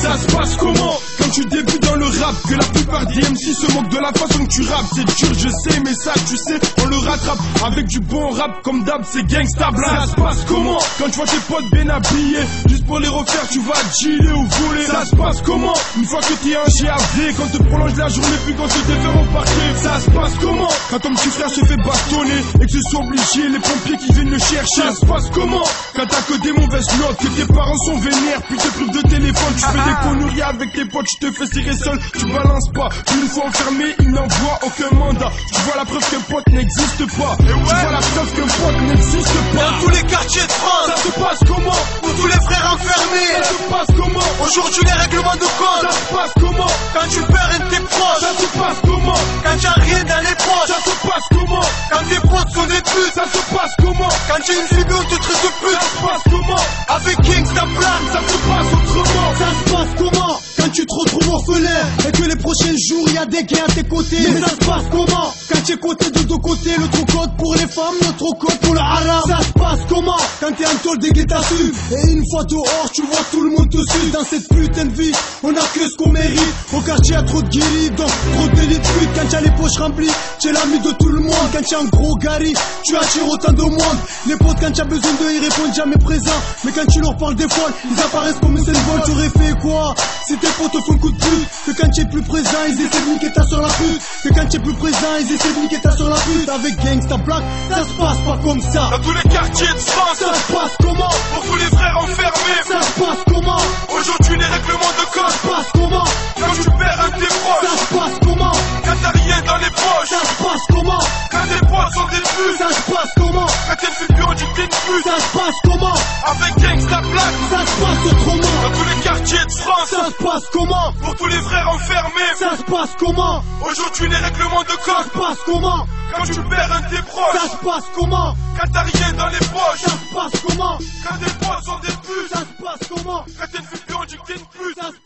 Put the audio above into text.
Ça se passe comment quand tu débutes dans le rap? Que la plupart des MC se moquent de la façon que tu rappes. C'est dur je sais mais ça tu sais on le rattrape. Avec du bon rap comme d'hab c'est gangsta blast. Ça se passe comment quand tu vois tes potes bien habillés? Juste pour les refaire tu vas dealer ou voler. Ça se passe comment une fois que t'es un GAV? Quand te prolonge la journée puis quand tu te défère au parquet. Ça se passe comment quand ton petit frère se fait bastonner et que ce soit obligé les pompiers qui viennent le chercher? Ça se passe comment quand t'as que des mauvaises notes, que tes parents sont vénères puis te privent de téléphone? Tu fais des conneries avec tes potes, tu te fais serrer seul, tu balances pas. Puis une fois enfermé, il n'envoie aucun mandat. Tu vois la preuve qu'un pote n'existe pas. Tu vois la preuve qu'un pote n'existe pas. Dans tous les quartiers de France, ça se passe comment? pour tous les frères enfermés, Ça se passe comment? aujourd'hui les règlements de compte. Ça se passe comment? Quand tu perds un de tes proches, Ça se passe comment? quand t'as rien dans les poches, Ça se passe comment? quand tes potes sont des putes, Ça se passe comment? quand t'es une fille on te traite de Ça pute. se passe comment? Avec Gangsta Black, Ça se passe autrement. Ça se passe comment quand tu te retrouves orphelin et que les prochains jours y a des gains à tes côtés? Mais ça se passe comment quand tu es côté de deux côtés? Le trou code pour les femmes, le trou code pour le haram. Ça se passe comment quand t'es en tôle des guettas su et une fois dehors tu vois tout le monde te suit? Dans cette putain de vie on a que ce qu'on mérite. Au quartier y'a trop de guéris donc trop d'élite fuite. Quand t'as les poches remplies t'es l'ami de tout le monde. Quand t'es un gros gari tu attires autant de monde. Les potes quand t'as besoin d'eux ils répondent jamais présents. Mais quand tu leur parles des folles ils apparaissent comme une symbole. T'aurais fait quoi si tes potes te font coup de pute? Que quand tu es plus présent ils essaient de niquer ta sur la pute. Que quand tu es plus présent ils essaient de niquer ta sur la pute. Avec Gangsta Black ça se passe pas comme ça. Dans tous les quartiers de France, Ça se passe comment? pour tous les frères enfermés. Ça se passe comment? Aujourd'hui les règlements de Ça compte. se passe comment? Quand tu perds un de tes Ça proches, se passe comment? quand t'as rien dans les poches, Ça se passe comment? quand tes potes sont des putes, Ça se passe comment? quand t'es une figure du t'es une pute. Ça se passe comment? Avec Gangsta Black, Ça se passe autrement. dans tous les quartiers de France, Ça se passe comment? pour tous les frères enfermés. Ça se passe comment? Aujourd'hui les règlements de Ça compte. se passe comment? Quand tu perds un de tes Ça proches, se passe comment? quand t'as rien dans les poches, Ça se passe comment? quand tes potes sont des putes, Ça se passe comment? quand t'es une figure du t'es une pute. Ça se